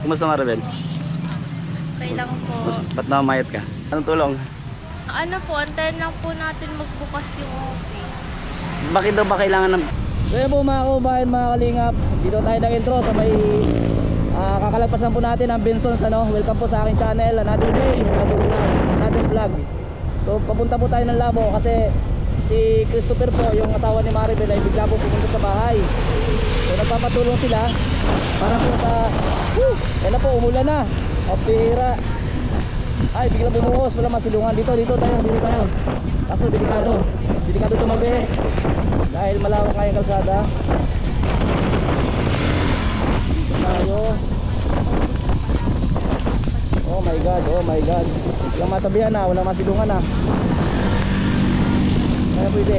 Kumusta Maribel? Okay lang po. Ba't namayat ka? Anong tulong? Ano po, antayin lang po natin magbukas yung office. Bakit daw ba kailangan ng... So yun po mga kubayan, mga kalingap. Dito tayo nag-intro sa may kakalagpasan po natin ang Bensons, ano. Welcome po sa aking channel, another day, another vlog. So papunta po tayo ng Labo kasi si Christopher po, yung asawa ni Maribel, ay bigla po pumunta sa bahay. So nagpapatulong sila para po sa... Yan na po, umulan na. Opera. Ay, bigla bumuhos, wala masilungan. Dito tayo. Kaso delikado tumabi. Dahil malawak nga yung kalsada. Dito tayo. Oh my god. Yung matabihan na, walang masilungan na. Kaya pwede.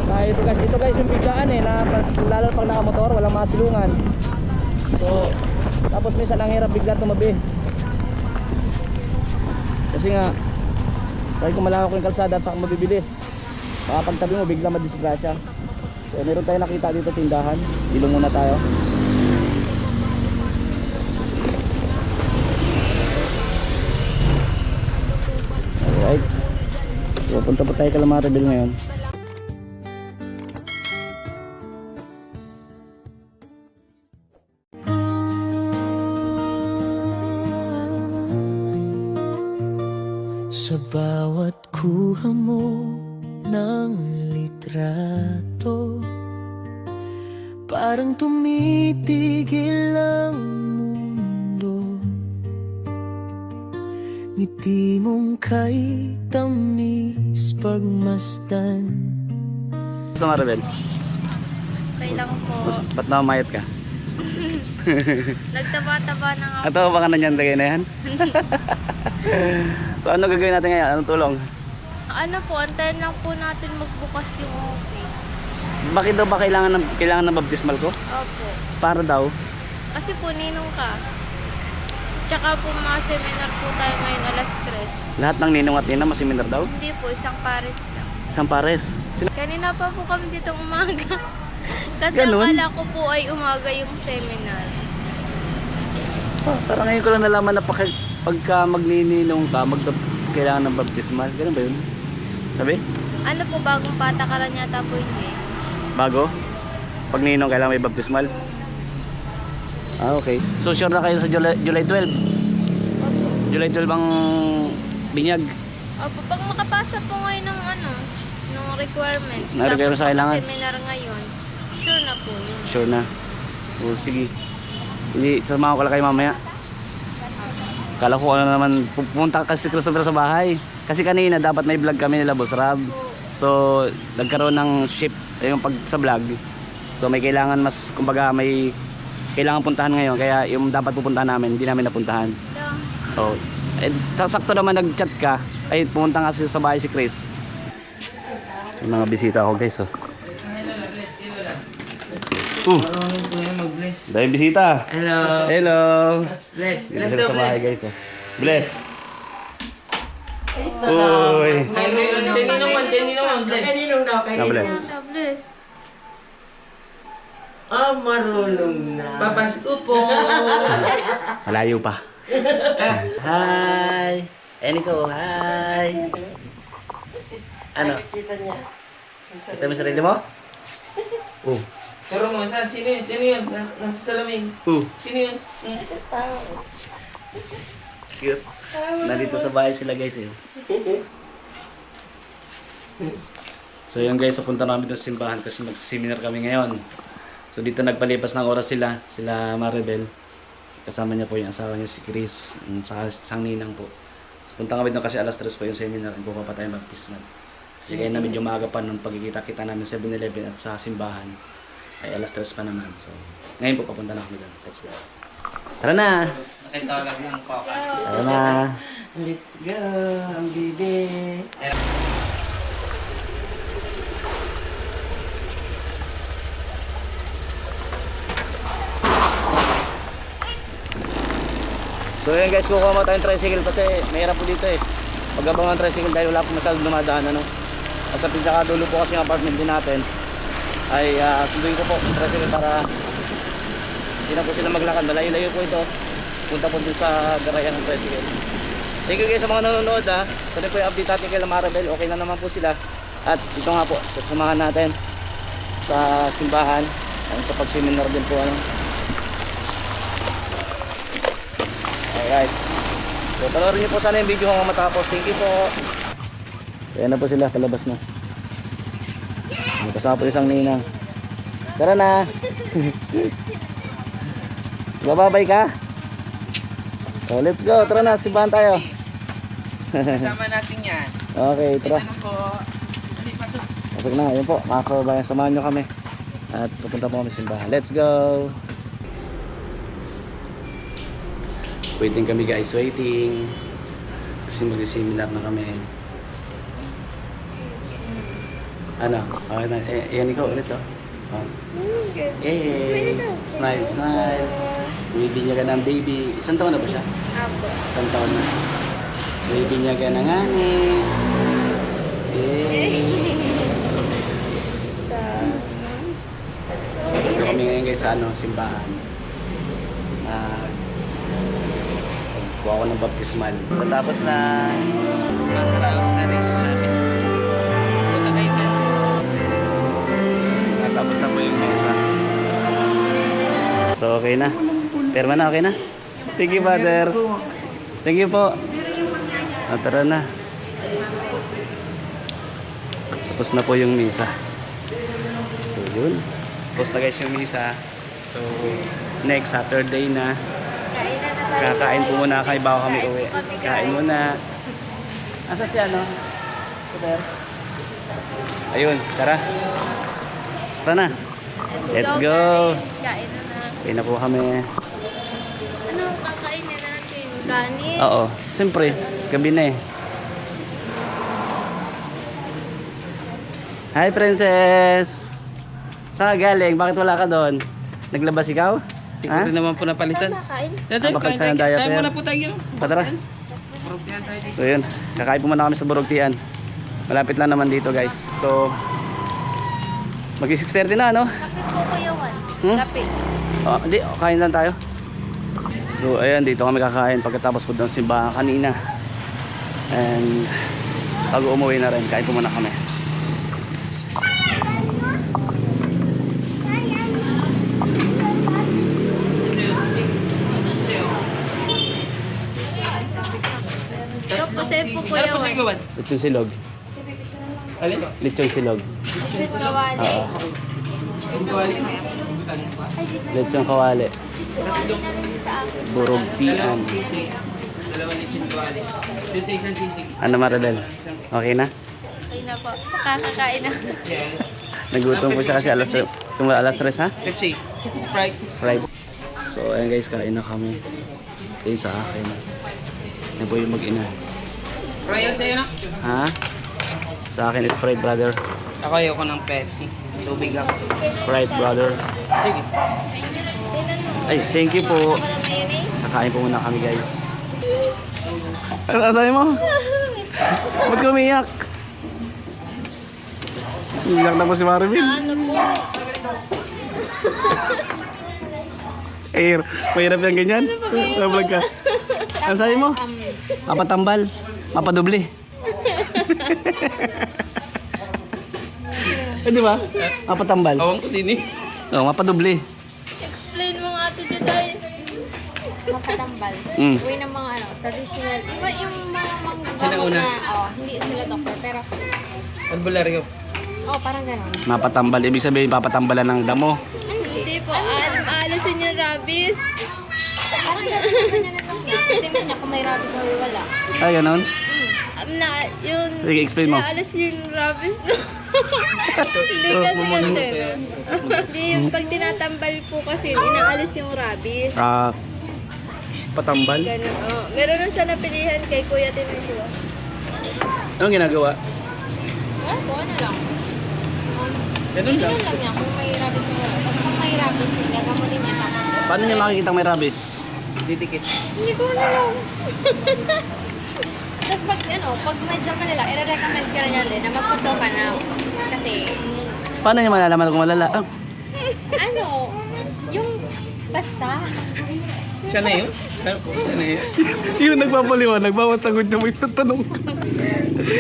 Dahil ito guys yung biglaan na lalo pag nakamotor, walang masilungan. So, tapos minsan ang hirap bigla tumabi. Kasi nga dahil kung malawak yung kalsada at saka mabibilis, baka pagtabi mo bigla madisgrasya. So meron tayo nakita dito tindahan. Ilong muna tayo. Alright, so punta pa tayo kay Maribel ngayon. Sa bawat kuha mo ng litrato, parang tumitigil ang mundo. Ngiti mong kay tamis pagmasdan. Sa Maribel? Okay lang po. Ba't namayat ka? Nagtaba-taba na nga po. Ato baka nandiyan tagay na yan? So ano gagawin natin ngayon? Anong tulong? Ano po, antayin lang po natin magbukas yung office. Bakit daw ba kailangan ng baptismal ko? Opo. Para daw? Kasi po, ninong ka. Tsaka po mga seminar po tayo ngayon alas 3. Lahat ng ninong at nina masiminar daw? Hindi po, isang pares lang. Isang pares. Kanina pa po kami dito umaga. Kasi Ganun? akala ko po ay umaga yung seminar. Parang ngayon ko lang nalaman na pagka magnininong ka, kailangan ng baptismal. Ganun ba yun? Sabi? Ano po, bagong patakaran yata po yun eh. Bago? Pag ninong kailangan may baptismal? Ah, okay. So sure na kayo sa July 12? Opo. July 12 ang binyag. Opo, pag makapasa po ngayon ng ng requirements. Na requirements na kailangan? Seminar ngayon, sure na po yun. Sure na. O sige. Hindi, samahan ko lang kayo mamaya. Kala ko ano naman, pupunta kasi si Christopher sa bahay. Kasi kanina dapat may vlog kami nila Boss Rab. So, nagkaroon ng shift yung pag sa vlog. So, may kailangan mas, kumbaga may kailangan puntahan ngayon. Kaya yung dapat pupuntahan namin, hindi namin napuntahan. So, sakto naman nag-chat ka. Ay, pumunta nga sa bahay si Chris. May mga bisita ako guys. Oh. Mag-bless. Dahil bisita. Hello. Hello. Bless. Bless Bless daw daw, sa bahay bless. guys. Oh. Bless. Uy. Kanino man, bless. Kaninong daw? Na bless. God bless. Ah, marunong na. Papasko po. Malayo pa. Hi. Eniko, hi. Ano? Kita niya. Kita mo sarili mo? Oh. Saro mo, saan? Sino yun? Sino yun? Nasa salamin. Oh. Sino yun? Tao. Cute. Nandito sa bahay sila guys eh. So yun guys, punta namin doon sa simbahan kasi mag-seminar kami ngayon. So dito nagpalipas ng oras sila Maribel. Kasama niya po yung asawa niya si Chris, sa sang ninang po. So punta kami doon kasi alas 3 po yung seminar, kukuha pa tayo baptismal. Kasi kaya na medyo maaga pa nung pagkikita-kita namin sa 7-Eleven at sa simbahan ay alas 3 pa naman. So ngayon po papunta na kami doon. Let's go. Tara na! Nakitawag ng papa. Tara na! Let's go, ang bibi. So yun guys, kukuha mo tayong tricycle kasi mahirap po dito eh. Pag-abang ng tricycle dahil wala po masyadong dumadaan ano. At sa pinakadulo po kasi yung apartment din natin ay sunduin ko po yung tricycle para Hindi na po sila maglakad. Malayo-layo po ito. Punta po dun sa garayan ng tricycle. Thank you guys sa mga nanonood ha. Ito na po yung update natin kay Maribel. Okay na naman po sila. At ito nga po, samahan natin sa simbahan. Sa pag-seminar din po. Alright. So panoorin niyo po sana yung video hanggang matapos. Thank you po. Ayan na po sila, palabas na. May kasama po isang ninang. Tara na. Bababay ka? So let's go, tara na, simbahan tayo. Kasama natin yan. Okay, tara. Ano po? Hindi, pasok. Pasok na, yun po, mga kababayan, samahan nyo kami. At pupunta po kami sa simbahan. Let's go! Waiting kami guys, waiting. Kasi mag-seminar na kami. Ano? Okay na. Yan ikaw ulit oh. Hey, smile, smile. Bibinyagan ng baby. Isang taon na ba siya? Apo. Isang taon na. Bibinyagan ng ani. Dito kami ngayon guys sa simbahan. Kuha ko ng baptismal. Tapos na. Masaraos na rin namin. Punta kayo guys. Tapos na po yung mesa. So okay na. Perma na, okay na? Thank you, Father. Thank you po. Tara na. Tapos na po yung misa. So yun. Tapos na guys yung misa. So next Saturday na. Kakain po muna kayo bago kami uwi. Kain muna. Asa siya no? Super. Ayun, tara. Tara na. Let's go. Kain na na. Kain na po kami. Ano kakainin natin? Kanin? Oo, siyempre, gabi na eh. Hi, Princess! Saan ka galing? Bakit wala ka doon? Naglabas ikaw? Hindi ko rin naman po napalitan. Kain? Tatay, bakit kain sana tayo. diaper? Kain muna po tayo. Patara. Parang tayo dito. So yun, kakain po muna kami sa Burugtian. Malapit lang naman dito guys. So, mag-6:30 na ano? Kape po Kuya Juan. Kape. Hindi, kain lang tayo. So ayan, dito kami kakain pagkatapos po ng simbahan kanina. And bago umuwi na rin, kain po muna kami. Ito po sa po Kuya Ano po sa Juan. ikawan? Lechon silog. Alin? Lechon silog. Lechon kawali. Lechon kawali. Burugtian. Dalawang sisig. Dalawang lechon kawali. Doon sa isang sisig. Ano Maribel? Okay na? Okay na po. Kakakain na. Yes. Nagutom po siya kasi simula alas 3 ha? Pepsi. Sprite. Sprite. So ayan guys, kain na kami. Ito yung sa akin. Yan po yung mag-ina. Royal sa'yo na? Ha? Sa akin Sprite brother. Ako ayoko ng Pepsi. Tubig ako. Sprite brother. Sige. Ay, thank you po. Walang mayonnaise? Kakain po muna kami guys. Ano sabi mo? Ba't ka umiyak? Umiyak na po si Marvin. Ano po? Eh, mahirap yung ganyan. Vlog ka. Ano sabi mo? Mapatambal. Mapadubli. Eh, di ba? Mapatambal. Awang ko din eh. Oo, mapadubli. Explain mo nga ito dyan tayo. Mapatambal. Uwi ng mga traditional. Iba yung mga manggamot Sinauna. na, hindi sila doktor. Pero, Albularyo. parang gano'n. Mapatambal. Ibig sabihin, papatambalan ng damo. Hindi po, aalasin yung rabies. Parang gano'n na lang na. Tingnan niya kung may rabies o wala. Ay, ganon. Yung Sige, explain mo. naalas yung rabies no. Hindi kasi hindi yung pag tinatambal po kasi inaalis yung rabies. Patambal. Ganun, meron nun sa napilihan kay Kuya Tinesio. Anong ginagawa? Po, ano lang. Ganun lang. Ininom lang niya kung may rabies o wala. Tapos kung may rabies, gagamutin niya tapos. Paano niya makikita may rabies? Didikit. Hindi ko alam. Tapos pag medyo malala, i-recommend ka na niya din na magpunto ka na. Kasi, Paano niya malalaman kung malala? yung Basta. Siya na yun? Siya na yun? Yung nagpapaliwanag, bawat sagot niya may tatanong ka.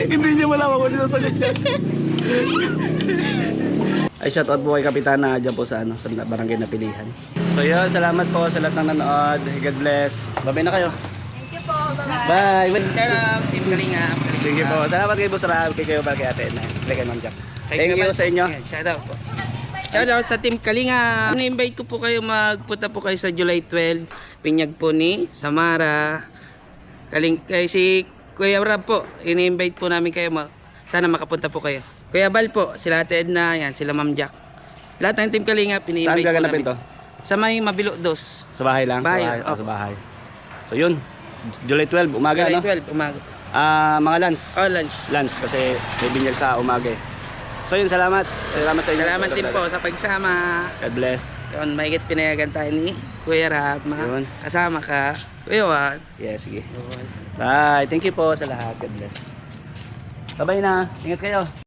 Hindi niya malaman kung sinasagot niya. Ay, shoutout po kay Kapitana dyan po sa, sa barangay na pilihan. So yun, salamat po sa lahat ng nanood. God bless. Babay na kayo. Thank you po. Bye-bye. Bye. Shout out, Team Kalingap. Thank you po. Salamat kay Boss Rahab, kay kayo kay Ate Nice. Kay Ma'am Jack. Thank you sa inyo. Shout out po. Shout out sa Team Kalingap. Na-invite ko po kayo magpunta po kayo sa July 12. Pinyag po ni Samara. Kay si Kuya Rab po. Ini-invite po namin kayo. Sana makapunta po kayo. Kuya Bal po, sila Ate Edna, yan, sila Ma'am Jack. Lahat ng Team Kalingap, Saan ini-invite po gaganapin namin. to? Sa may Mabilo 2. Sa bahay lang? Bahay, Sa bahay. opo. Sa bahay. So yun, July 12, umaga, July no? 12, umaga. Mga lunch. Oh, lunch. Lunch kasi may binyag sa umaga eh. So yun, salamat. Salamat sa inyo. Salamat din po sa pagsama. God bless. Yun, mahigit pinayagan tayo ni Kuya Rab. Yun. Kasama ka. Kuya Wad. Yes, sige. Bye. Thank you po sa lahat. God bless. Bye-bye na. Ingat kayo.